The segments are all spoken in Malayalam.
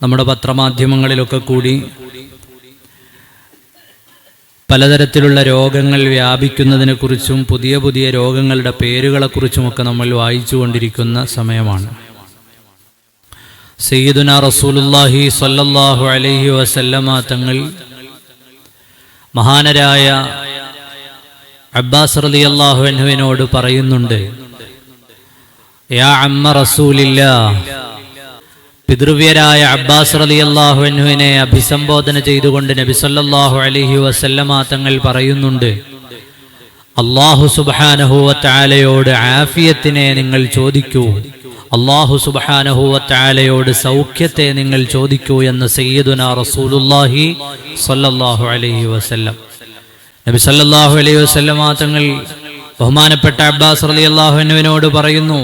നമ്മുടെ പത്രമാധ്യമങ്ങളിലൊക്കെ കൂടി പലതരത്തിലുള്ള രോഗങ്ങൾ വ്യാപിക്കുന്നതിനെക്കുറിച്ചും പുതിയ പുതിയ രോഗങ്ങളുടെ പേരുകളെക്കുറിച്ചുമൊക്കെ നമ്മൾ വായിച്ചുകൊണ്ടിരിക്കുന്ന സമയമാണ്. സയ്യിദുനാ റസൂലുള്ളാഹി സ്വല്ലല്ലാഹു അലൈഹി വസല്ലമ തങ്ങൾ മഹാനരായ അബ്ബാസ് റളിയല്ലാഹു അൻഹുവിനോട് പറയുന്നുണ്ട്, യാ അമ്മ റസൂലില്ലാഹ്. പിതൃവ്യരായ അബ്ബാസ് റളിയല്ലാഹു അൻഹുവിനെ അഭിസംബോധന ചെയ്തുകൊണ്ട് നബി സല്ലല്ലാഹു അലൈഹി വസല്ലമ തങ്ങൾ പറയുന്നുണ്ട്, അല്ലാഹു സുബ്ഹാനഹു വ തആലയോട് ആഫിയത്തിനെ നിങ്ങൾ ചോദിക്കൂ, അല്ലാഹു സുബ്ഹാനഹു വ തആലയോട് സൗഖ്യത്തെ നിങ്ങൾ ചോദിക്കൂ എന്ന് സയ്യിദുനാ റസൂലുള്ളാഹി സ്വല്ലല്ലാഹു അലൈഹി വസല്ലം. നബി സല്ലല്ലാഹു അലൈഹി വസല്ലമ തങ്ങൾ ബഹുമാനപ്പെട്ട അബ്ബാസ് റളിയല്ലാഹു അൻഹുവിനോട് പറയുന്നു,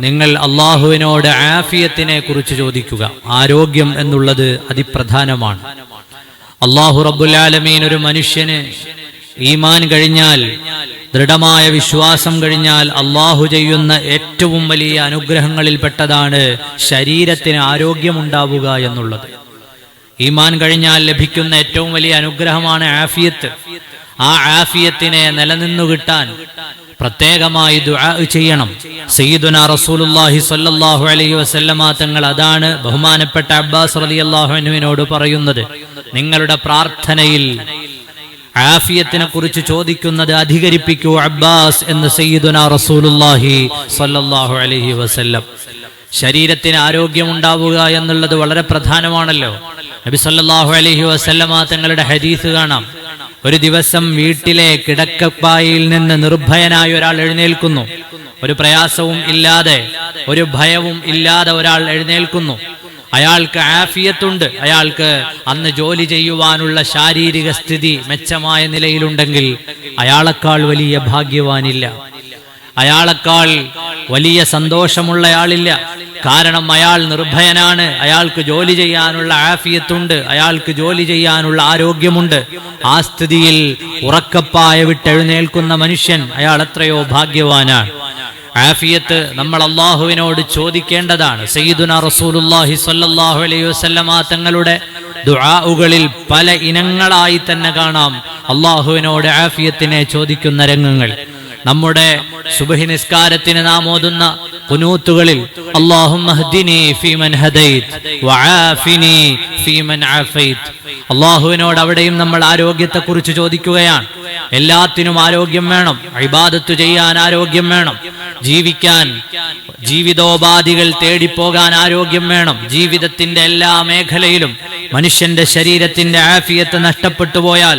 നിങ്ങൾ അള്ളാഹുവിനോട് ആഫിയത്തിനെ കുറിച്ച് ചോദിക്കുക. ആരോഗ്യം എന്നുള്ളത് അതിപ്രധാനമാണ്. അള്ളാഹു റബ്ബുൽ ആലമീൻ ഒരു മനുഷ്യന് ഈമാൻ കഴിഞ്ഞാൽ, ദൃഢമായ വിശ്വാസം കഴിഞ്ഞാൽ അള്ളാഹു ചെയ്യുന്ന ഏറ്റവും വലിയ അനുഗ്രഹങ്ങളിൽപ്പെട്ടതാണ് ശരീരത്തിന് ആരോഗ്യമുണ്ടാവുക എന്നുള്ളത്. ഈമാൻ കഴിഞ്ഞാൽ ലഭിക്കുന്ന ഏറ്റവും വലിയ അനുഗ്രഹമാണ് ആഫിയത്ത്. ആ ആഫിയത്തിനെ നിലനിന്നു കിട്ടാൻ പ്രത്യേകമായി ദുആ ചെയ്യണം. സയ്യിദുനാ റസൂലുള്ളാഹി സ്വല്ലല്ലാഹു അലൈഹി വസല്ലമ തങ്ങൾ അതാണ് ബഹുമാനപ്പെട്ട അബ്ബാസ് റളിയല്ലാഹു അൻഹുവിനോട് പറയുന്നത്, നിങ്ങളുടെ പ്രാർത്ഥനയിൽ ആഫിയത്തിനെ കുറിച്ച് ചോദിക്കുന്നത് അധികരിപ്പിക്കൂ അബ്ബാസ് എന്ന് സയ്യിദുനാ റസൂലുള്ളാഹി സ്വല്ലല്ലാഹു അലൈഹി വസല്ലം. ശരീരത്തിന് ആരോഗ്യമുണ്ടാവുക എന്നുള്ളത് വളരെ പ്രധാനമാണല്ലോ. നബി സല്ലല്ലാഹു അലൈഹി വസല്ലമ തങ്ങളുടെ ഹദീസ് കാണാം. ഒരു ദിവസം വീട്ടിലെ കിടക്കപ്പായിൽ നിന്ന് നിർഭയനായ ഒരാൾ എഴുന്നേൽക്കുന്നു. ഒരു പ്രയാസവും ഇല്ലാതെ, ഒരു ഭയവും ഇല്ലാതെ ഒരാൾ എഴുന്നേൽക്കുന്നു. അയാൾക്ക് ആഫിയത്തുണ്ട്. അയാൾക്ക് അന്ന് ജോലി ചെയ്യുവാനുള്ള ശാരീരിക സ്ഥിതി മെച്ചമായ നിലയിലുണ്ടെങ്കിൽ അയാളെക്കാൾ വലിയ ഭാഗ്യവാനില്ല, അയാളെക്കാൾ വലിയ സന്തോഷമുള്ളയാളില്ല. കാരണം അയാൾ നിർഭയനാണ്, അയാൾക്ക് ജോലി ചെയ്യാനുള്ള ആഫിയത്തുണ്ട്, അയാൾക്ക് ജോലി ചെയ്യാനുള്ള ആരോഗ്യമുണ്ട്. ആ സ്ഥിതിയിൽ ഉറക്കപ്പായ വിട്ടെഴുന്നേൽക്കുന്ന മനുഷ്യൻ അയാൾ എത്രയോ ഭാഗ്യവാനാണ്. ആഫിയത്ത് നമ്മൾ അള്ളാഹുവിനോട് ചോദിക്കേണ്ടതാണ്. സയ്യിദുനാ റസൂലുള്ളാഹി സ്വല്ലല്ലാഹു അലൈഹി വസല്ലമ തങ്ങളുടെ ദുആഉകളിൽ പല ഇനങ്ങളായി തന്നെ കാണാം അള്ളാഹുവിനോട് ആഫിയത്തിനെ ചോദിക്കുന്ന രംഗങ്ങൾ. നമ്മുടെ സുബ്ഹി നിസ്കാരത്തിന് നാം ഓതുന്ന ഖുനൂത്തുകളിൽ അല്ലാഹുമ്മ ഹ്ദിനി ഫീമൻ ഹദൈത് വആഫിനി ഫീമൻ ആഫൈത്. അല്ലാഹുവിനോട് അവിടെയും നമ്മൾ ആരോഗ്യത്തെക്കുറിച്ച് ചോദിക്കുകയാണ്. എല്ലാത്തിനും ആരോഗ്യം വേണം. ഇബാദത്ത് ചെയ്യാൻ ആരോഗ്യം വേണം. ജീവിക്കാൻ, ജീവിതോപാധികൾ തേടിപ്പോകാൻ ആരോഗ്യം വേണം. ജീവിതത്തിന്റെ എല്ലാ മേഖലയിലും മനുഷ്യന്റെ ശരീരത്തിന്റെ ആഫിയത്ത് നഷ്ടപ്പെട്ടു പോയാൽ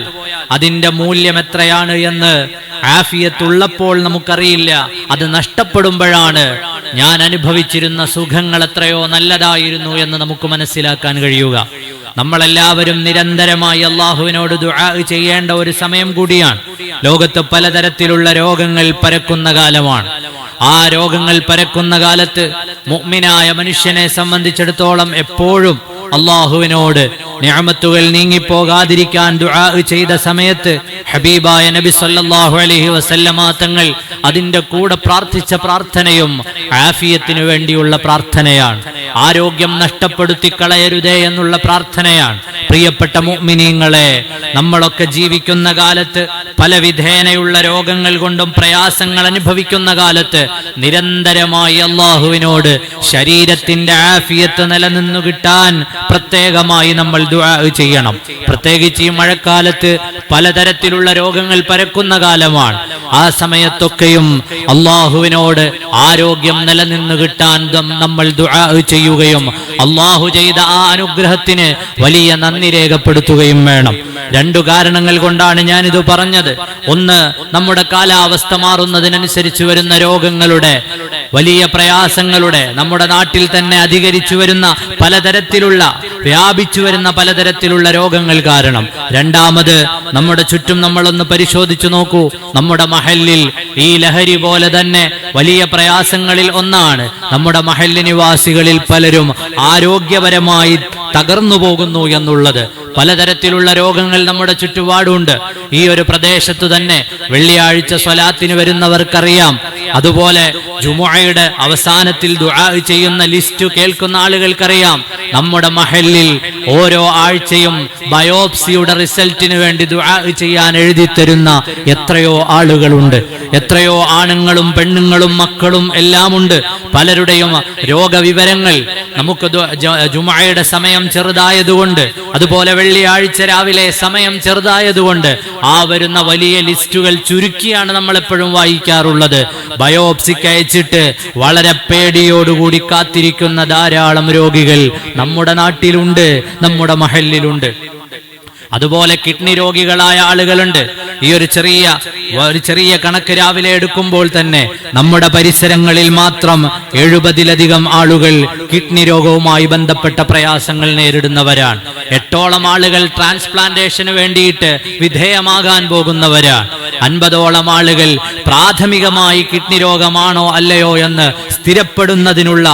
അതിന്റെ മൂല്യം എത്രയാണ് എന്ന് ആഫിയത്തുള്ളപ്പോൾ നമുക്കറിയില്ല. അത് നഷ്ടപ്പെടുമ്പോഴാണ് ഞാൻ അനുഭവിച്ചിരുന്ന സുഖങ്ങൾ എത്രയോ നല്ലതായിരുന്നു എന്ന് നമുക്ക് മനസ്സിലാക്കാൻ കഴിയുക. നമ്മളെല്ലാവരും നിരന്തരമായി അള്ളാഹുവിനോട് ദുആ ചെയ്യേണ്ട ഒരു സമയം കൂടിയാണ്. ലോകത്ത് പലതരത്തിലുള്ള രോഗങ്ങൾ പരക്കുന്ന കാലമാണ്. ആ രോഗങ്ങൾ പരക്കുന്ന കാലത്ത് മുഅ്മിനായ മനുഷ്യനെ സംബന്ധിച്ചിടത്തോളം എപ്പോഴും അള്ളാഹുവിനോട് നിഅമത്തുകൾ നീങ്ങിപ്പോകാതിരിക്കാൻ ദുആ ചെയ്ത സമയത്ത് ഹബീബായ നബി സല്ലല്ലാഹു അലൈഹി വസല്ലമ തങ്ങൾ അതിന്റെ കൂടെ പ്രാർത്ഥിച്ച പ്രാർത്ഥനയും ആഫിയത്തിനു വേണ്ടിയുള്ള പ്രാർത്ഥനയാണ്. ആരോഗ്യം നഷ്ടപ്പെടുത്തി കളയരുതേ എന്നുള്ള പ്രാർത്ഥനയാണ്. പ്രിയപ്പെട്ട മുഅ്മിനീങ്ങളെ, നമ്മളൊക്കെ ജീവിക്കുന്ന കാലത്ത് പല വിധേനയുള്ള രോഗങ്ങൾ കൊണ്ടും പ്രയാസങ്ങൾ അനുഭവിക്കുന്ന കാലത്ത് നിരന്തരമായി അള്ളാഹുവിനോട് ശരീരത്തിന്റെ ആഫിയത്ത് നിലനിന്നു കിട്ടാൻ പ്രത്യേകമായി നമ്മൾ ദുആ ചെയ്യണം. പ്രത്യേകിച്ച് ഈ മഴക്കാലത്ത് പലതരത്തിലുള്ള രോഗങ്ങൾ പരക്കുന്ന കാലമാണ്. ആ സമയത്തൊക്കെയും അള്ളാഹുവിനോട് ആരോഗ്യം നിലനിന്നു കിട്ടാൻ നമ്മൾ ദുആ ചെയ്യുകയും അള്ളാഹു ചെയ്ത ആ അനുഗ്രഹത്തിന് വലിയ നന്ദി രേഖപ്പെടുത്തുകയും വേണം. രണ്ടു കാരണങ്ങൾ കൊണ്ടാണ് ഞാനിത് പറഞ്ഞത്. ഒന്ന്, നമ്മുടെ കാലാവസ്ഥ മാറുന്നതിനനുസരിച്ച് വരുന്ന രോഗങ്ങളുടെ, വലിയ പ്രയാസങ്ങളുടെ, നമ്മുടെ നാട്ടിൽ തന്നെ അധികരിച്ചു വരുന്ന പലതരത്തിലുള്ള, വ്യാപിച്ചു വരുന്ന പലതരത്തിലുള്ള രോഗങ്ങൾ കാരണം. രണ്ടാമത്, നമ്മുടെ ചുറ്റും നമ്മളൊന്ന് പരിശോധിച്ചു നോക്കൂ. നമ്മുടെ മഹല്ലിൽ ഈ ലഹരി പോലെ തന്നെ വലിയ പ്രയാസങ്ങളിൽ ഒന്നാണ്. നമ്മുടെ മഹല്ല് നിവാസികളിൽ പലരും ആരോഗ്യപരമായി തകർന്നു പോകുന്നു എന്നുള്ളത്. പലതരത്തിലുള്ള രോഗങ്ങൾ നമ്മുടെ ചുറ്റുപാടുണ്ട്. ഈ ഒരു പ്രദേശത്ത് തന്നെ വെള്ളിയാഴ്ച സ്വലാത്തിന് വരുന്നവർക്കറിയാം. അതുപോലെ ജുമുഅയുടെ അവസാനത്തിൽ ദുആ ചെയ്യുന്ന ലിസ്റ്റ് കേൾക്കുന്ന ആളുകൾക്കറിയാം. നമ്മുടെ മഹല്ലിൽ ഓരോ ആഴ്ചയും ബയോപ്സിയുടെ റിസൾട്ടിന് വേണ്ടി ദുആ ചെയ്യാൻ എഴുതി തരുന്ന എത്രയോ ആളുകളുണ്ട്. എത്രയോ ആണുങ്ങളും പെണ്ണുങ്ങളും മക്കളും എല്ലാം ഉണ്ട്. പലരുടെയും രോഗവിവരങ്ങൾ നമുക്ക് ജുമുഅയുടെ സമയം ചെറുതായതുകൊണ്ട്, അതുപോലെ വെള്ളിയാഴ്ച രാവിലെ സമയം ചെറുതായതുകൊണ്ട് ആ വരുന്ന വലിയ ലിസ്റ്റുകൾ ചുരുക്കിയാണ് നമ്മൾ എപ്പോഴും വായിക്കാറുള്ളത്. ബയോപ്സിക്ക് അയച്ചിട്ട് വളരെ പേടിയോടുകൂടി കാത്തിരിക്കുന്ന ധാരാളം രോഗികൾ നമ്മുടെ നാട്ടിലുണ്ട്, നമ്മുടെ മഹല്ലിലുണ്ട്. അതുപോലെ കിഡ്നി രോഗികളായ ആളുകളുണ്ട്. ഈ ഒരു ചെറിയ കണക്ക് രാവിലെ എടുക്കുമ്പോൾ തന്നെ നമ്മുടെ പരിസരങ്ങളിൽ മാത്രം 70-ലധികം ആളുകൾ കിഡ്നി രോഗവുമായി ബന്ധപ്പെട്ട പ്രയാസങ്ങൾ നേരിടുന്നവരാണ്. 8ഓളം ആളുകൾ ട്രാൻസ്പ്ലാന്റേഷന് വേണ്ടിയിട്ട് വിധേയമാകാൻ പോകുന്നവരാണ്. 50ഓളം ആളുകൾ പ്രാഥമികമായി കിഡ്നി രോഗമാണോ അല്ലയോ എന്ന് സ്ഥിരപ്പെടുന്നതിനുള്ള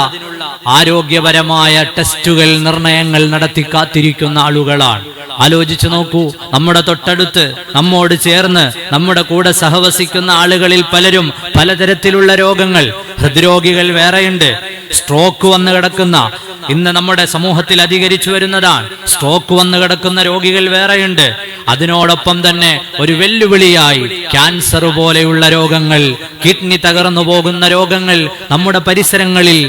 ആരോഗ്യപരമായ ടെസ്റ്റുകൾ, നിർണയങ്ങൾ നടത്തി കാത്തിരിക്കുന്ന ആളുകളാണ്. ആലോചിച്ചു നോക്കൂ, നമ്മുടെ തൊട്ടടുത്ത് നമ്മോട് ചേർന്ന് നമ്മുടെ കൂടെ സഹവസിക്കുന്ന ആളുകളിൽ പലരും പലതരത്തിലുള്ള രോഗങ്ങൾ, ഹൃദ്രോഗികൾ വേറെയുണ്ട്, സ്ട്രോക്ക് വന്ന് കിടക്കുന്ന, ഇന്ന് നമ്മുടെ സമൂഹത്തിൽ അധികരിച്ചു വരുന്നതാണ്. സ്ട്രോക്ക് വന്ന് കിടക്കുന്ന രോഗികൾ വേറെയുണ്ട്. അതിനോടൊപ്പം തന്നെ ഒരു വെല്ലുവിളിയായി ക്യാൻസർ പോലെയുള്ള രോഗങ്ങൾ, കിഡ്നി തകർന്നു പോകുന്ന രോഗങ്ങൾ നമ്മുടെ പരിസരങ്ങളിൽ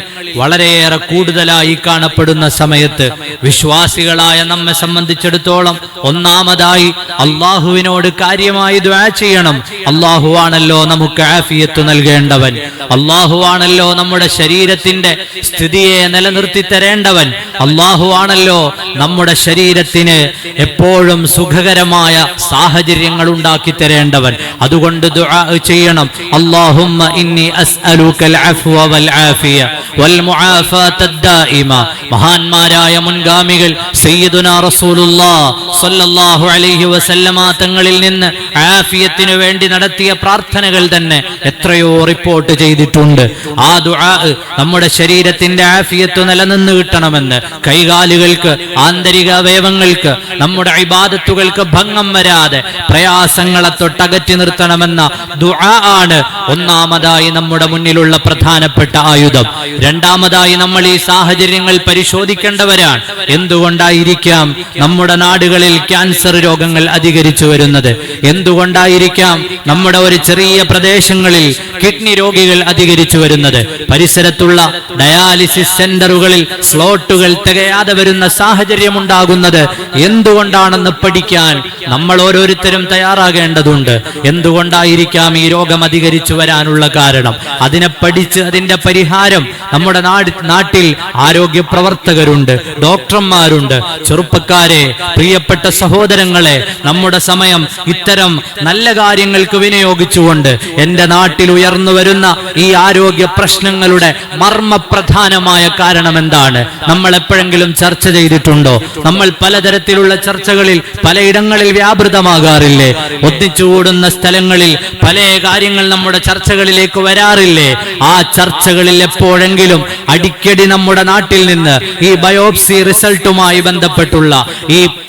വളരെയേറെ കൂടുതലായി കാണപ്പെടുന്ന സമയത്ത് വിശ്വാസികളായ നമ്മെ സംബന്ധിച്ചിടത്തോളം ഒന്നാമതായി അള്ളാഹുവിനോട് കാര്യമായി ദുആ ചെയ്യണം. അള്ളാഹുവാണല്ലോ നമുക്ക് ആഫിയത്ത് നൽകേണ്ടവൻ. അള്ളാഹുവാണല്ലോ നമ്മുടെ ശരീരത്തിന്റെ സ്ഥിതിയെ നിലനിർത്തി തരേണ്ടവൻ. അള്ളാഹുവാണല്ലോ നമ്മുടെ ശരീരത്തിന് എപ്പോഴും സുഖകരമായ സാഹചര്യങ്ങൾ ഉണ്ടാക്കി തരേണ്ടവൻ. അതുകൊണ്ട് ദുആ ചെയ്യണം. അല്ലാഹുമ്മ ഇന്നി അസ്അലുകൽ അഫ്വ വൽ ആഫിയ വൽ മുആഫാത ദായിമ. മഹാന്മാരായ മുൻഗാമികൾ സയ്യിദുനാ റസൂലുള്ളാഹ് സ്വല്ലല്ലാഹു അലൈഹി വസല്ലമ തങ്ങളിൽ നിന്ന് ആഫിയത്തിനു വേണ്ടി നടത്തിയ പ്രാർത്ഥനകൾ തന്നെ എത്രയോ റിപ്പോർട്ട് ചെയ്തിട്ടുണ്ട്. ആ ദുആ നമ്മുടെ ശരീരത്തിന്റെ ആഫിയത്ത് നിലനിന്ന് കിട്ടണമെന്ന്, കൈകാലുകൾക്ക്, ആന്തരിക അവയവങ്ങൾക്ക്, നമ്മുടെ ഇബാദത്തുകൾക്ക് ഭംഗം വരാതെ പ്രയാസങ്ങളെ തൊട്ടകറ്റി നിർത്തണമെന്ന ദുആ ആണ് ഒന്നാമതായി നമ്മുടെ മുന്നിലുള്ള പ്രധാനപ്പെട്ട ആയുധം. രണ്ടാമതായി നമ്മൾ ഈ സാഹചര്യങ്ങൾ പരിശോധിക്കേണ്ടവരാണ്. എന്തുകൊണ്ടായിരിക്കാം നമ്മുടെ നാടുകളിൽ ക്യാൻസർ രോഗങ്ങൾ അധികരിച്ചു വരുന്നത്? എന്തുകൊണ്ടായിരിക്കാം നമ്മുടെ ഒരു ചെറിയ പ്രദേശങ്ങളിൽ കിഡ്നി രോഗികൾ അധികരിച്ചു വരുന്നത്? പരിസരത്തുള്ള ഡയാലിസിസ് സെന്ററുകളിൽ സ്ലോട്ടുകൾ തികയാതെ വരുന്ന സാഹചര്യം ഉണ്ടാകുന്നത് എന്തുകൊണ്ടാണെന്ന് പഠിക്കാൻ നമ്മൾ ഓരോരുത്തരും തയ്യാറാകേണ്ടതുണ്ട്. എന്തുകൊണ്ടായിരിക്കാം ഈ രോഗം അധികരിച്ചു വരാനുള്ള കാരണം? അതിനെ പഠിച്ച് അതിന്റെ പരിഹാരം നമ്മുടെ നാട്ടിൽ ആരോഗ്യ പ്രവർത്തകരുണ്ട്, ഡോക്ടർമാരുണ്ട്. ചെറുപ്പക്കാരെ, പ്രിയപ്പെട്ട സഹോദരങ്ങളെ, നമ്മുടെ സമയം ഇത്തരം നല്ല കാര്യങ്ങൾക്ക് വിനിയോഗിച്ചുകൊണ്ട് എന്റെ നാട്ടിൽ ഉയർന്നു വരുന്ന ഈ ആരോഗ്യ പ്രശ്നങ്ങളുടെ മർമ്മപ്രധാനമായ കാരണം എന്താണ്? നമ്മൾ എപ്പോഴെങ്കിലും ചർച്ച ചെയ്തിട്ടുണ്ടോ? നമ്മൾ പലതരത്തിലുള്ള ചർച്ചകളിൽ പലയിടങ്ങളിൽ വ്യാപൃതമാകാറില്ലേ? ഒന്നിച്ചുകൂടുന്ന സ്ഥലങ്ങളിൽ പല കാര്യങ്ങൾ നമ്മുടെ ചർച്ചകളിലേക്ക് വരാറില്ലേ? ആ ചർച്ചകളിൽ എപ്പോഴെങ്കിലും അടിക്കടി നമ്മുടെ നാട്ടിൽ നിന്ന് ഈ ബയോപ്സി റിസൾട്ടുമായി ബന്ധപ്പെട്ടുള്ള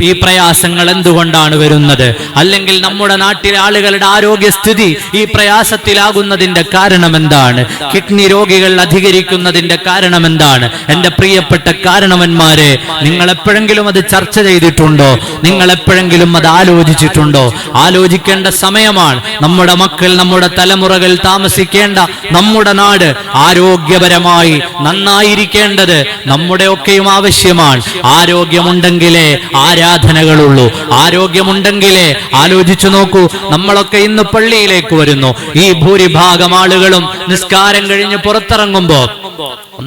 ഈ പ്രയാസങ്ങൾ എന്തുകൊണ്ടാണ് വരുന്നത്? അല്ലെങ്കിൽ നമ്മുടെ നാട്ടിലെ ആളുകളുടെ ആരോഗ്യസ്ഥിതി ഈ പ്രയാസത്തിലാകുന്നതിന്റെ കാരണം എന്താണ്? കിഡ്നി രോഗികൾ അധികരിക്കുന്നതിന്റെ കാരണം എന്താണ്? എന്റെ പ്രിയപ്പെട്ട കാരണവന്മാരെ, നിങ്ങൾ എപ്പോഴെങ്കിലും അത് ചർച്ച ചെയ്തിട്ടുണ്ടോ? നിങ്ങൾ എപ്പോഴെങ്കിലും അത് ആലോചിച്ചിട്ടുണ്ടോ? ആലോചിക്കേണ്ട സമയമാണ്. നമ്മുടെ മക്കൾ, നമ്മുടെ തലമുറകൾ താമസിക്കേണ്ട നമ്മുടെ നാട് ആരോഗ്യപരമായി നന്നായിരിക്കേണ്ടത് നമ്മുടെ ഒക്കെയും ആവശ്യമാണ്. ആരോഗ്യമുണ്ടെങ്കിലേ ആരാധനകളുള്ളൂ. ആരോഗ്യമുണ്ടെങ്കിലേ, ആലോചിച്ചു നോക്കൂ, നമ്മളൊക്കെ ഇന്ന് പള്ളിയിലേക്ക് വരുന്നു. ഈ ഭൂരിഭാഗം ആളുകളും നിസ്കാരം കഴിഞ്ഞ് പുറത്തിറങ്ങുമ്പോ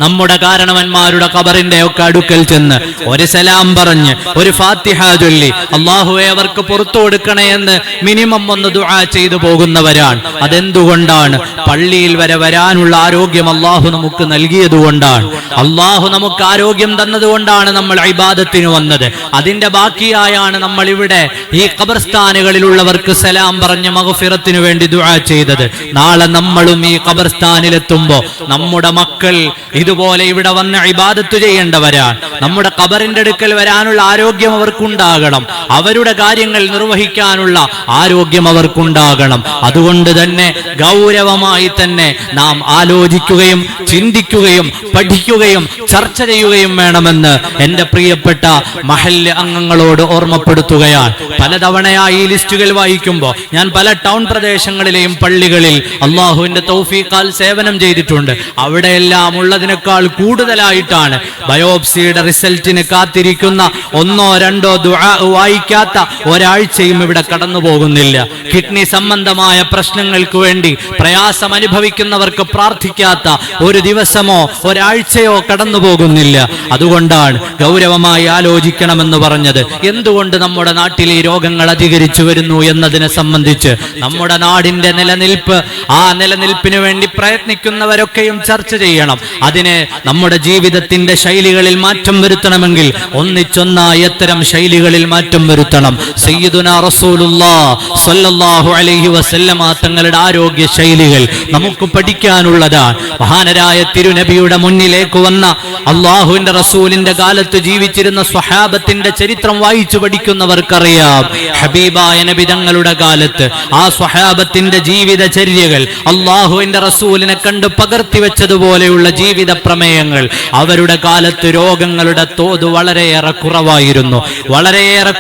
നമ്മുടെ കാരണവന്മാരുടെ ഖബറിന്റെ ഒക്കെ അടുക്കൽ ചെന്ന് ഒരു സലാം പറഞ്ഞ് ഒരു ഫാത്തിഹ ചൊല്ലി അല്ലാഹുവേ അവർക്ക് പുറത്തു കൊടുക്കണേ എന്ന് മിനിമം ഒന്ന് ദുആ ചെയ്തു പോകുന്നവരാണ്. അതെന്തുകൊണ്ടാണ്? പള്ളിയിൽ വരെ വരാനുള്ള ആരോഗ്യം അല്ലാഹു നമുക്ക് നൽകിയതുകൊണ്ടാണ്. അല്ലാഹു നമുക്ക് ആരോഗ്യം തന്നതുകൊണ്ടാണ് നമ്മൾ ഇബാദത്തിന് വന്നത്. അതിന്റെ ബാക്കിയായാണ് നമ്മൾ ഇവിടെ ഈ ഖബർസ്ഥാനുകളിലുള്ളവർക്ക് സലാം പറഞ്ഞ് മഗ്ഫിറത്തിന് വേണ്ടി ദുആ ചെയ്തത്. നാളെ നമ്മളും ഈ ഖബർസ്ഥാനിലെത്തുമ്പോ നമ്മുടെ മക്കൾ ഇതുപോലെ ഇവിടെ വന്ന് ഇബാദത്ത് ചെയ്യേണ്ടവരാണ്. നമ്മുടെ ഖബറിന്റെ അടുക്കൽ വരാനുള്ള ആരോഗ്യം അവർക്കുണ്ടാകണം. അവരുടെ കാര്യങ്ങൾ നിർവഹിക്കാനുള്ള ആരോഗ്യം അവർക്കുണ്ടാകണം. അതുകൊണ്ട് തന്നെ ഗൗരവമായി തന്നെ നാം ആലോചിക്കുകയും ചിന്തിക്കുകയും പഠിക്കുകയും ചർച്ച ചെയ്യുകയും വേണമെന്ന് എന്റെ പ്രിയപ്പെട്ട മഹല്ല് അംഗങ്ങളോട് ഓർമ്മപ്പെടുത്തുകയാണ്. പലതവണയായി ഈ ലിസ്റ്റുകൾ വായിക്കുമ്പോൾ ഞാൻ പല ടൗൺ പ്രദേശങ്ങളിലെയും പള്ളികളിൽ അള്ളാഹുവിന്റെ തൗഫീഖാൽ സേവനം ചെയ്തിട്ടുണ്ട്. അവിടെയെല്ലാം ഉള്ളതിനേക്കാൾ കൂടുതലായിട്ടാണ് ബയോപ്സിയുടെ റിസൾട്ടിന് കാത്തിരിക്കുന്ന 1-2 ദുആ വായിക്കാത്ത ഒരാഴ്ചയും ഇവിടെ കടന്നു പോകുന്നില്ല. കിഡ്നി സംബന്ധമായ പ്രശ്നങ്ങൾക്ക് വേണ്ടി പ്രയാസം അനുഭവിക്കുന്നവർക്ക് പ്രാർത്ഥിക്കാത്ത ഒരു ദിവസമോ ഒരാഴ്ചയോ കടന്നു പോകുന്നില്ല. അതുകൊണ്ടാണ് ഗൗരവമായി ആലോചിക്കണമെന്ന് പറഞ്ഞത്. എന്തുകൊണ്ട് നമ്മുടെ നാട്ടിൽ ഈ രോഗങ്ങൾ അധികരിച്ചു വരുന്നു എന്നതിനെ സംബന്ധിച്ച് നമ്മുടെ നാടിന്റെ നിലനിൽപ്പ്, ആ നിലനിൽപ്പിന് വേണ്ടി പ്രയത്നിക്കുന്നവരൊക്കെയും ചർച്ച ചെയ്യണം. അതിന് നമ്മുടെ ജീവിതത്തിന്റെ ശൈലികളിൽ മാറ്റം വരുത്തണമെങ്കിൽ ഒന്നിച്ചൊന്നായി എത്തരം ശൈലികളിൽ മാറ്റം വരുത്തണം. സയ്യിദുനാ റസൂലുള്ളാഹി സ്വല്ലല്ലാഹു അലൈഹി വസല്ലമ തങ്ങളുടെ ആരോഗ്യ ശൈലികൾ നമുക്ക് പഠിക്കാനുള്ളതാണ്. മഹാനരായ തിരുനബിയുടെ മുന്നിലേക്ക് വന്ന അള്ളാഹുവിന്റെ റസൂലിന്റെ കാലത്ത് ജീവിച്ചിരുന്ന സ്വഹാബത്തിന്റെ ചരിത്രം വായിച്ചു പഠിക്കുന്നവർക്കറിയാം. ഹബീബായ നബി തങ്ങളുടെ കാലത്ത് ആ സ്വഹാബത്തിന്റെ ജീവിതചര്യകൾ, അള്ളാഹുവിന്റെ റസൂലിനെ കണ്ട് പകർത്തി വെച്ചതുപോലെയുള്ള ജീവിത പ്രമേയങ്ങൾ, അവരുടെ കാലത്ത് രോഗങ്ങളുടെ തോത് വളരെയേറെ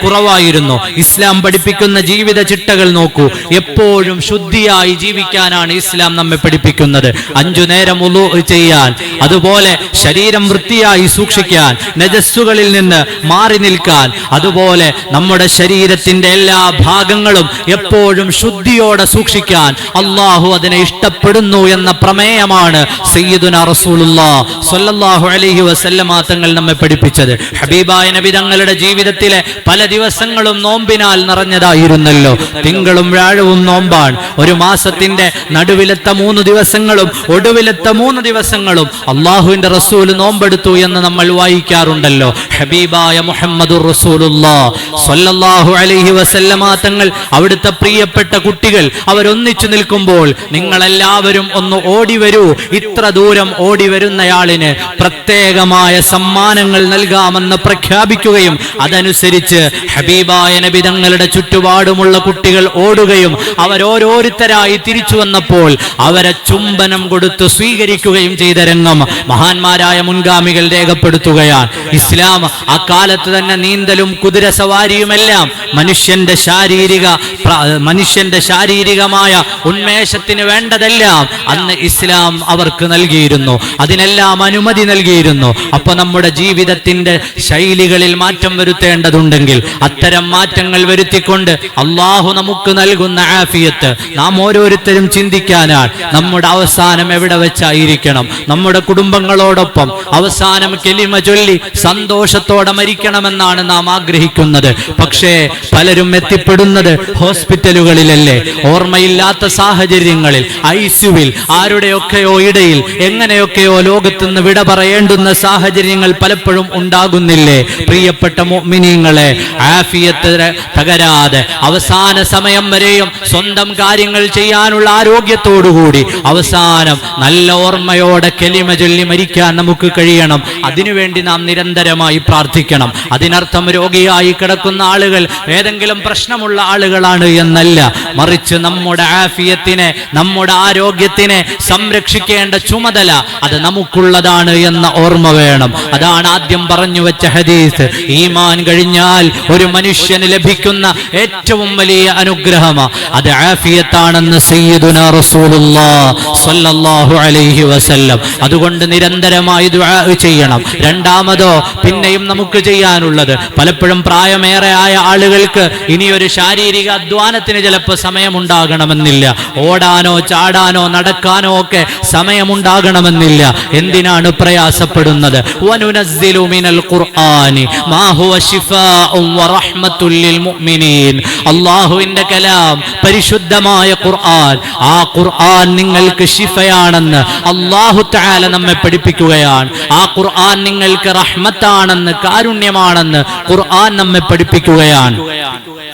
കുറവായിരുന്നു. ഇസ്ലാം പഠിപ്പിക്കുന്ന ജീവിത ചിട്ടകൾ നോക്കൂ. എപ്പോഴും ശുദ്ധിയായി ജീവിക്കാനാണ് ഇസ്ലാം നമ്മെ പഠിപ്പിക്കുന്നത്. 5 നേരം വുളൂ ചെയ്യാൻ, അതുപോലെ ശരീരം വൃത്തിയായി സൂക്ഷിക്കാൻ, നജസ്സുകളിൽ നിന്ന് മാറി നിൽക്കാൻ, അതുപോലെ നമ്മുടെ ശരീരത്തിന്റെ എല്ലാ ഭാഗങ്ങളും എപ്പോഴും ശുദ്ധിയോടെ സൂക്ഷിക്കാൻ അള്ളാഹു അതിനെ ഇഷ്ടപ്പെടുന്നു എന്ന പ്രമേയമാണ് സയ്യിദുനാ റസൂലുള്ളാഹി സ്വല്ലല്ലാഹു അലൈഹി വസല്ലമ തങ്ങൾ നമ്മെ പഠിപ്പിച്ചത്. ഹബീബായ നബി തങ്ങളുടെ ജീവിതത്തിലെ പല ദിവസങ്ങളും നോമ്പിനാൽ നിറഞ്ഞതായിരുന്നല്ലോ. തിങ്കളും വ്യാഴവും നോമ്പാണ്. ഒരു മാസത്തിന്റെ നടുവിലത്തെ 3 ദിവസങ്ങളും ഒടുവിലത്തെ 3 ദിവസങ്ങളും അള്ളാഹുവിന്റെ റസൂൽ നോമ്പെടുത്തു എന്ന് നമ്മൾ വായിക്കാറുണ്ടല്ലോ. ഹബീബായ മുഹമ്മദുർ റസൂലുള്ളാഹി സ്വല്ലല്ലാഹു അലൈഹി വസല്ലമ തങ്ങൾ, അവിടുത്തെ പ്രിയപ്പെട്ട കുട്ടികൾ അവരൊന്നിച്ചു നിൽക്കുമ്പോൾ നിങ്ങളെല്ലാവരും ഒന്ന് ഓടി വരൂ, ഇത്ര ദൂരം ഓടി വരുന്നയാളിന് പ്രത്യേകമായ സമ്മാനങ്ങൾ നൽകാമെന്ന് പ്രഖ്യാപിക്കുകയും അതനുസരിച്ച് ഹബീബായ നബി തങ്ങളുടെ ചുറ്റുപാടുമുള്ള കുട്ടികൾ ഓടുകയും അവരോരോരുത്തരായി തിരിച്ചു വന്നപ്പോൾ അവരെ ചുംബനം കൊടുത്ത് സ്വീകരിക്കുകയും ചെയ്ത രംഗം മഹാന്മാരായ മുൻഗാമികൾ രേഖപ്പെടുത്തുകയാണ്. ഇസ്ലാം അക്കാലത്ത് തന്നെ നീന്തലും കുതിരസവാരിയുമെല്ലാം മനുഷ്യന്റെ ശാരീരികമായ ഉന്മേഷത്തിന് വേണ്ടതെല്ലാം അന്ന് ഇസ്ലാം അവർക്ക് നൽകിയിരുന്നു. അതിനെല്ലാം അനുമതി നൽകിയിരുന്നു. അപ്പൊ നമ്മുടെ ജീവിതത്തിന്റെ ശൈലികളിൽ മാറ്റം വരുത്തേണ്ടതുണ്ടെങ്കിൽ അത്തരം മാറ്റങ്ങൾ വരുത്തിക്കൊണ്ട് അള്ളാഹു നമുക്ക് നൽകുന്ന ആഫിയത്ത് നാം ഓരോരുത്തരും ചിന്തിക്കാനാണ്. നമ്മുടെ അവസാനം എവിടെ വെച്ചായിരിക്കണം? നമ്മുടെ കുടുംബങ്ങളോടൊപ്പം അവസാനം കലിമ ചൊല്ലി സന്തോഷത്തോടെ മരിക്കണമെന്നാണ് നാം ആഗ്രഹിക്കുന്നത്. പക്ഷേ പലരും എത്തിപ്പെടുന്നത് ഹോസ്പിറ്റലുകളിലല്ലേ, ഓർമ്മയില്ലാത്ത സാഹചര്യങ്ങളിൽ, ഐസിയുവിൽ, ആരുടെയൊക്കെയോ ഇടയിൽ, എങ്ങനെയൊക്കെയോ ലോകത്തുനിന്ന് വിട പറയേണ്ടുന്ന സാഹചര്യങ്ങൾ പലപ്പോഴും ഉണ്ടാകുന്നില്ലേ? പ്രിയപ്പെട്ട മുഅ്മിനീങ്ങളെ, ആഫിയത്ത് തകരാതെ അവസാന സമയം വരെയും സ്വന്തം കാര്യങ്ങൾ ചെയ്യാനുള്ള ആരോഗ്യത്തോടുകൂടി അവസാനം നല്ല ഓർമ്മയോടെ കലിമ ചൊല്ലി മരിക്കാൻ നമുക്ക് കഴിയണം. അതിനുവേണ്ടി നാം നിരന്തരമായി പ്രാർത്ഥിക്കണം. അതിനർത്ഥം രോഗിയായി കിടക്കുന്ന ആളുകൾ ഏതെങ്കിലും പ്രശ്നമുള്ള ആളുകളാണ് എന്നല്ല, മറിച്ച് നമ്മുടെ ആഫിയത്തിനെ, നമ്മുടെ ആരോഗ്യത്തിനെ സംരക്ഷിക്കേണ്ട ചുമതല അത് നമുക്കുള്ളതാണ് എന്ന ഓർമ്മ വേണം. അതാണ് ആദ്യം പറഞ്ഞു വെച്ച ഹദീസ്. ഈമാൻ കഴിഞ്ഞാൽ ഒരു മനുഷ്യന് ലഭിക്കുന്ന ഏറ്റവും വലിയ അനുഗ്രഹം അത് ആഫിയത്താണെന്ന് സയ്യിദുനാ റസൂലുള്ളാഹി സ്വല്ലല്ലാഹു അലൈഹി വസല്ലം. അതുകൊണ്ട് നിരന്തരമായി ദുആ ചെയ്യണം. രണ്ടാമതോ പിന്നെയും നമുക്ക് ചെയ്യാനുള്ളത്, പലപ്പോഴും പ്രായമേറെ ആയ ആളുകൾക്ക് ഇനിയൊരു ശാരീരിക അധ്വാനത്തിന് ചിലപ്പോൾ സമയമുണ്ടാകണമെന്നില്ല. ഓടാനോ ചാടാനോ നടക്കാനോ ഒക്കെ സമയമുണ്ടാകണമെന്നില്ല. എന്തിനാണ് പ്രയാസപ്പെടുന്നത്? വനുനസ്സിലു മിനൽ ഖുർആനി മാ ഹുവ ശിഫാഉൻ വറഹ്മത്തുൽ ലിൽ മുഅ്മിനീൻ. അല്ലാഹുവിന്റെ കലാം, പരിശുദ്ധമായ ഖുർആൻ, ആ ഖുർആൻ നിങ്ങൾക്ക് ശിഫയാണെന്ന് അല്ലാഹു തആല നമ്മെ പഠിപ്പിക്കുകയാണ്. ആ ഖുർആൻ നിങ്ങൾക്ക് റഹ്മത്താണെന്ന്, കാരുണ്യമാണെന്ന് ഖുർആൻ നമ്മെ പഠിപ്പിക്കുകയാണ്.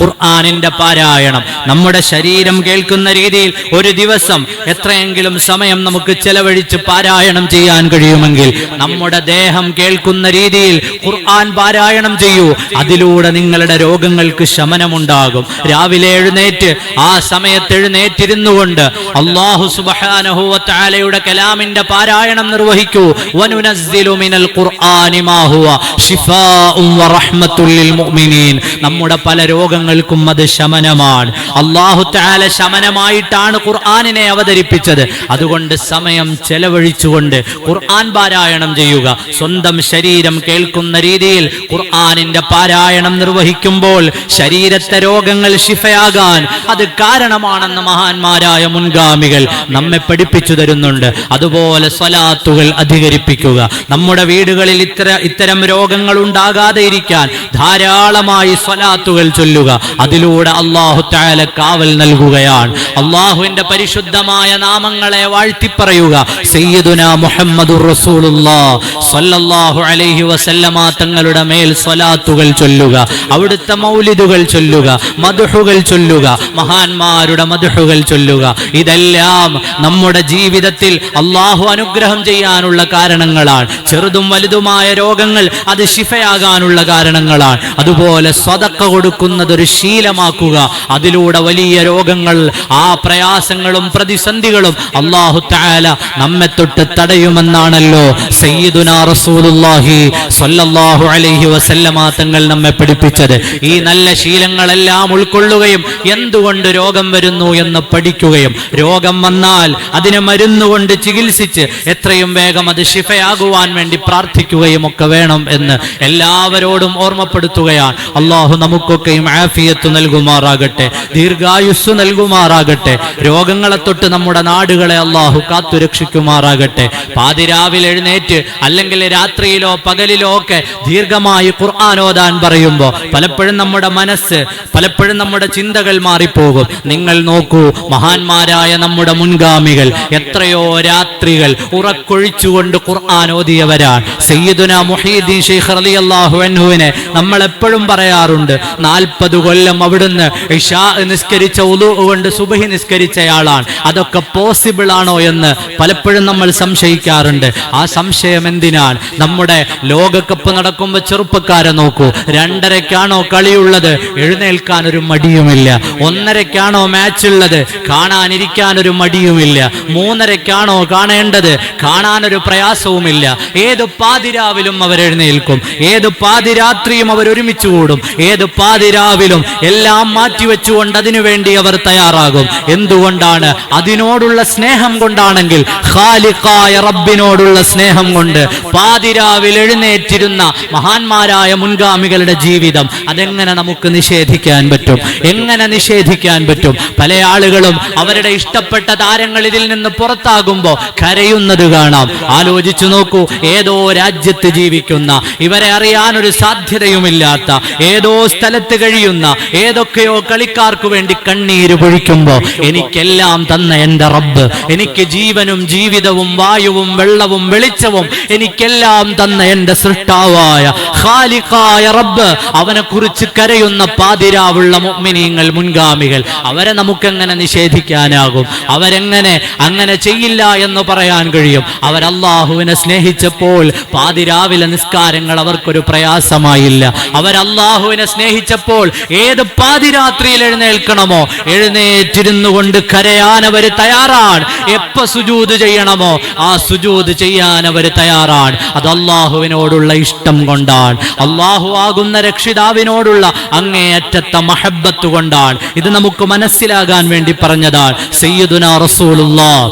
ഖുർആനിന്റെ പാരായണം. നമ്മുടെ ശരീരം കേൾക്കുന്ന രീതിയിൽ ഒരു ദിവസം എത്രയെങ്കിലും സമയം നമുക്ക് ചെലവഴിച്ച് പാരായണം ചെയ്യാൻ കഴിയുമെങ്കിൽ നമ്മുടെ ദേഹം കേൾക്കുന്ന രീതിയിൽ ഖുർആൻ പാരായണം ചെയ്യൂ. അതിലൂടെ നിങ്ങളുടെ രോഗങ്ങൾക്ക് ശമനമുണ്ടാകും. രാവിലെ എഴുന്നേറ്റ് ആ സമയത്ത് എഴുന്നേറ്റിരുന്നുകൊണ്ട് അല്ലാഹു സുബ്ഹാനഹു വ തആലയുടെ കലാമിന്റെ പാരായണം നിർവഹിക്കൂ. വനുനസ്സിലു മിനൽ ഖുർആനി മാ ഹുവ ശിഫാഉൻ വ റഹ്മത്തുൽ ലിൽ മുഅ്മിനീൻ. നമ്മുടെ പല രോഗങ്ങൾക്കും അത് ശമനമാണ്. അല്ലാഹു തആല ശമനമായിട്ടാണ് ഖുർആനിനെ അവതരിപ്പിച്ചത്. അതുകൊണ്ട് സമയം ചെലവഴിച്ചുകൊണ്ട് ഖുർആൻ പാരായണം ചെയ്യുക. സ്വന്തം ശരീരം കേൾക്കുന്ന രീതിയിൽ ഖുർആനിന്റെ പാരായണം നിർവഹിക്കുമ്പോൾ ശരീരത്തെ രോഗങ്ങൾ ശിഫയാകാൻ അത് കാരണമാണെന്ന് മഹാന്മാരായ മുൻഗാമികൾ നമ്മെ പഠിപ്പിച്ചു തരുന്നുണ്ട്. അതുപോലെ സ്വലാത്തുകൾ അധികരിപ്പിക്കുക. നമ്മുടെ വീടുകളിൽ ഇത്തരം രോഗങ്ങൾ ഉണ്ടാകാതെ ഇരിക്കാൻ ധാരാളമായി സ്വലാത്തുകൾ ചൊല്ലുക. അതിലൂടെ അല്ലാഹു തആല കാവൽ നൽകുകയാണ്. അല്ലാഹുവിന്റെ പരിശുദ്ധമായ നാമങ്ങളെ വാഴ്ത്തിപ്പറയുക. സയ്യിദുനാ മുഹമ്മദുർ റസൂലുള്ളാഹ് സ്വല്ലല്ലാഹു അലൈഹി വസല്ലമ തങ്ങളുടെ മേൽ സ്വലാത്തുകൾ ചൊല്ലുക. അവിടുത്തെ മൗലിദുകൾ ചൊല്ലുക, മദ്ഹുകൾ ചൊല്ലുക, മഹാന്മാരുടെ മദ്ഹുകൾ ചൊല്ലുക. ഇതെല്ലാം നമ്മുടെ ജീവിതത്തിൽ അല്ലാഹു അനുഗ്രഹം ചെയ്യാനുള്ള കാരണങ്ങളാണ്. ചെറുതും വലുതുമായ രോഗങ്ങൾ അത് ശിഫയാകാനുള്ള കാരണങ്ങളാണ്. അതുപോലെ സ്വതക്ക കൊടുക്കുന്നത് ഒരു ശീലമാക്കുക. അതിലൂടെ വലിയ രോഗങ്ങൾ, ആ പ്രയാസങ്ങളും പ്രതിസന്ധികളും അല്ലാഹു തആല നമ്മെ തൊട്ട് തടയുമെന്നാണല്ലോ സയ്യിദുനാ റസൂലുള്ളാഹി സ്വല്ലല്ലാഹു അലൈഹി വസല്ലമ തങ്ങൾ നമ്മെ പഠിപ്പിച്ചത്. ഈ നല്ല ശീലങ്ങളെല്ലാം ഉൾക്കൊള്ളുകയും എന്തുകൊണ്ട് രോഗം വരുന്നു എന്ന് പഠിക്കുകയും രോഗം വന്നാൽ അതിനെ മരുന്നുകൊണ്ട് ചികിത്സിച്ച് എത്രയും വേഗം അത് ശിഫയാകുവാൻ വേണ്ടി പ്രാർത്ഥിക്കുകയും ഒക്കെ വേണം എന്ന് എല്ലാവരോടും ഓർമ്മപ്പെടുത്തുകയാണ്. അല്ലാഹു നമുക്കൊക്കെയും ആഫിയത്ത് നൽകുമാറാകട്ടെ, ദീർഘായുസ്സു നൽകുമാറാകട്ടെ. രോഗങ്ങളെ തൊട്ട് നമ്മുടെ നാടുകളെ അല്ലാഹു കാത്തുരക്ഷിക്കുമാറാകട്ടെ. പാതിരാവിലെ എഴുന്നേറ്റ് അല്ലെങ്കിൽ രാത്രിയിലോ പകലിലോ ഒക്കെ ദീർഘമായി ഖുർആൻ ഓതാൻ പറയുമ്പോൾ പലപ്പോഴും നമ്മുടെ മനസ്സ്, പലപ്പോഴും നമ്മുടെ ചിന്തകൾ മാറിപ്പോകും. നിങ്ങൾ നോക്കൂ, മഹാന്മാരായ നമ്മുടെ മുൻഗാമികൾ എത്രയോ രാത്രികൾ ഉറക്കൊഴിച്ചുകൊണ്ട് ഖുർആൻ ഓതിയവരാണ്. സയ്യിദുനാ മുഹീദ്ദീൻ ശൈഖ് റളിയല്ലാഹു അൻഹുവിനെ നമ്മൾ എപ്പോഴും പറയാറുണ്ട്, 40 കൊല്ലം അവിടുന്ന് ഇശാ നിസ്കരിച്ച ഉളൂ കൊണ്ട് സുബ്ഹി നിസ്കരിച്ചയാളാണ്. അതൊക്കെ പോസിബിൾ ആണോ എന്ന് പലപ്പോഴും നമ്മൾ സംശയിക്കാറുണ്ട്. ആ സംശയം എന്തിനാണ്? നമ്മുടെ ലോകകപ്പ് നടക്കുമ്പോൾ ചെറുപ്പക്കാരെ നോക്കൂ, 2:30ക്കാണോ കളിയുള്ളത്, എഴുന്നേൽക്കാൻ ഒരു മടിയുമില്ല. 1:30ക്കാണോ മാച്ച് ഉള്ളത്, കാണാനിരിക്കാൻ ഒരു മടിയുമില്ല. 3:30ക്കാണോ കാണേണ്ടത്, കാണാനൊരു പ്രയാസവുമില്ല. ഏത് പാതിരാവിലും അവരെഴുന്നേൽക്കും, ഏത് പാതിരാത്രിയും അവർ ഒരുമിച്ച് കൂടും, ഏത് പാതിരാവിലും എല്ലാം മാറ്റിവെച്ചുകൊണ്ട് അതിനുവേണ്ടി അവർ തയ്യാറാകും. എന്തുകൊണ്ടാണ്? അതിനോടുള്ള സ്നേഹം കൊണ്ടാണെങ്കിൽ, ഖാലിഖായ റബ്ബിനോടുള്ള സ്നേഹം കൊണ്ട്. പാതിരാവിൽ എഴുന്നേറ്റിരുന്ന മഹാന്മാരായ മുൻഗാമികളുടെ ജീവിതം അതെങ്ങനെ നമുക്ക് നിഷേധിക്കാൻ പറ്റും? എങ്ങനെ നിഷേധിക്കാൻ പറ്റും? പല ആളുകളും അവരുടെ ഇഷ്ടപ്പെട്ട താരങ്ങൾ ഇതിൽ നിന്ന് പുറത്താകുമ്പോൾ കരയുന്നത് കാണാം. ആലോചിച്ചു നോക്കൂ, ഏതോ രാജ്യത്ത് ജീവിക്കുന്ന, ഇവരെ അറിയാനൊരു സാധ്യതയുമില്ലാത്ത, ഏതോ സ്ഥലത്ത് കഴിയുന്ന ഏതൊക്കെയോ കളിക്കാർക്ക് വേണ്ടി കണ്ണീര് പൊഴിക്കുമ്പോ, എനിക്കെല്ലാം തന്ന എന്റെ റബ്ബ്, എനിക്ക് ജീവനും ജീവിതവും വായുവും വെള്ളവും വെളിച്ചവും എനിക്കെല്ലാം തന്ന എന്റെ സൃഷ്ടാവായ ഖാലിഖായ റബ്ബ്, അവനെ കുറിച്ച് കരയുന്ന പാതിരാവുള്ള മുഅ്മിനീങ്ങൾ, മുൻഗാമികൾ, അവരെ നമുക്കെങ്ങനെ നിഷേധിക്കാനാകും? അവരെങ്ങനെ അങ്ങനെ ചെയ്യില്ല എന്ന് പറയാൻ കഴിയും? അവർ അല്ലാഹുവിനെ സ്നേഹിച്ചപ്പോൾ പാതിരാവിലെ നിസ്കാരങ്ങൾ അവർക്കൊരു പ്രയാസമായില്ല. അവർ അല്ലാഹുവിനെ സ്നേഹിച്ചപ്പോൾ ഏത് പാതിരാത്രിയിൽ എഴുന്നേൽക്കണമോ എഴുന്നേറ്റിരുന്നു കൊണ്ട് കരയാൻ അവർ തയ്യാറാണ്. എപ്പോ സുജൂദ് ചെയ്യണമോ ആ സുജൂദ് ചെയ്യാൻ അവർ തയ്യാറാണ്. അത് അല്ലാഹുവിനോടുള്ള ഇഷ്ടം കൊണ്ടാണ്, അല്ലാഹു ആകുന്ന രക്ഷിതാവിനോടുള്ള അങ്ങേയറ്റത്തെ മഹബ്ബത്ത് കൊണ്ടാണ്. ഇത് നമുക്ക് മനസ്സിലാകാൻ വേണ്ടി പറഞ്ഞതാണ്. സയ്യിദുനാ റസൂലുള്ളാഹ്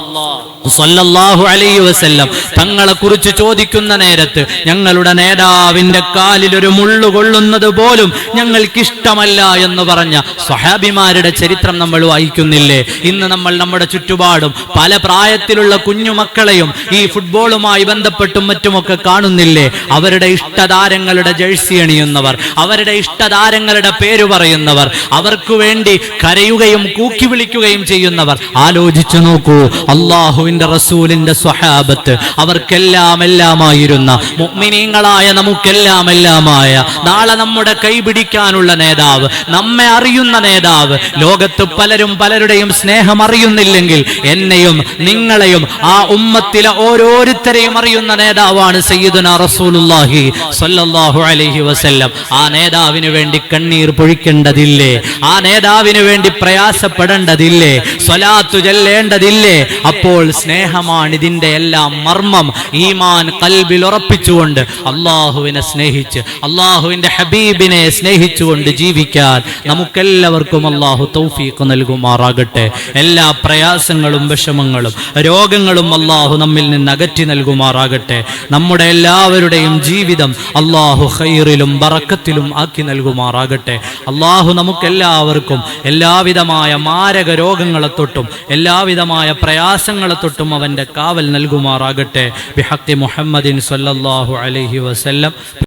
സ്വല്ലല്ലാഹു അലൈഹി വസല്ലം തങ്ങളെ കുറിച്ച് ചോദിക്കുന്ന നേരത്ത്, ഞങ്ങളുടെ നേതാവിന്റെ കാലിൽ ഒരു മുള്ളു കൊള്ളുന്നത് പോലും ഞങ്ങൾക്ക് ഇഷ്ടമല്ല എന്ന് പറഞ്ഞ സ്വഹാബിമാരുടെ ചരിത്രം നമ്മൾ വായിക്കുന്നില്ലേ? ഇന്ന് നമ്മൾ നമ്മുടെ ചുറ്റുപാടും പല പ്രായത്തിലുള്ള കുഞ്ഞുമക്കളെയും ഈ ഫുട്ബോളുമായി ബന്ധപ്പെട്ടും മറ്റുമൊക്കെ കാണുന്നില്ലേ? അവരുടെ ഇഷ്ടതാരങ്ങളുടെ ജേഴ്സി അണിയുന്നവർ, അവരുടെ ഇഷ്ടതാരങ്ങളുടെ പേര് പറയുന്നവർ, അവർക്ക് വേണ്ടി കരയുകയും കൂക്കി വിളിക്കുകയും ചെയ്യുന്നവർ. ആലോചിച്ചു നോക്കൂ, അല്ലാഹുവിന്റെ അള്ളാഹുവിന്റെ റസൂലിന്റെ സ്വഹാബത്ത്, അവർക്കെല്ലാം എല്ലാമായിരുന്ന മുഅ്മിനീങ്ങളായ നമുക്കെല്ലാം എല്ലാമായ, നാളെ നമ്മുടെ കൈപിടിക്കാനുള്ള നേതാവ്, നമ്മെ അറിയുന്ന നേതാവ്, ലോകത്ത് പലരും പലരുടെയും സ്നേഹം അറിയുന്നില്ലെങ്കിൽ എന്നെയും നിങ്ങളെയും ആ ഉമ്മത്തിലെ ഓരോരുത്തരെയും അറിയുന്ന നേതാവാണ് സയ്യിദുനാ റസൂലുള്ളാഹി സ്വല്ലല്ലാഹു അലൈഹി വസല്ലം. ആ നേതാവിന് വേണ്ടി കണ്ണീർ പൊഴിക്കേണ്ടതില്ലേ? ആ നേതാവിന് വേണ്ടി പ്രയാസപ്പെടേണ്ടതില്ലേ? സ്വലാത്തു ചൊല്ലേണ്ടതില്ലേ? അപ്പോൾ സ്നേഹമാണ് ഇതിന്റെ എല്ലാം മർമ്മം. ഈമാൻ ഖൽബിൽ ഉറപ്പിച്ചുകൊണ്ട് അള്ളാഹുവിനെ സ്നേഹിച്ച് അള്ളാഹുവിന്റെ ഹബീബിനെ സ്നേഹിച്ചുകൊണ്ട് ജീവിക്കാൻ നമുക്കെല്ലാവർക്കും അള്ളാഹു തൗഫീഖ് നൽകുമാറാകട്ടെ. എല്ലാ പ്രയാസങ്ങളും വിഷമങ്ങളും രോഗങ്ങളും അള്ളാഹു നമ്മിൽ നിന്ന് അകറ്റി നൽകുമാറാകട്ടെ. നമ്മുടെ എല്ലാവരുടെയും ജീവിതം അള്ളാഹു ഖൈറിലും ബറക്കത്തിലും ആക്കി നൽകുമാറാകട്ടെ. അള്ളാഹു നമുക്കെല്ലാവർക്കും എല്ലാവിധമായ മാരക രോഗങ്ങളെ തൊട്ടും എല്ലാവിധമായ പ്രയാസങ്ങളെ തൊട്ടും അവന്റെ കാവൽ നൽകുമാറാകട്ടെ. ബിഹഖി മുഹമ്മദിൻ സ്വല്ലല്ലാഹു അലൈഹി വസല്ലം.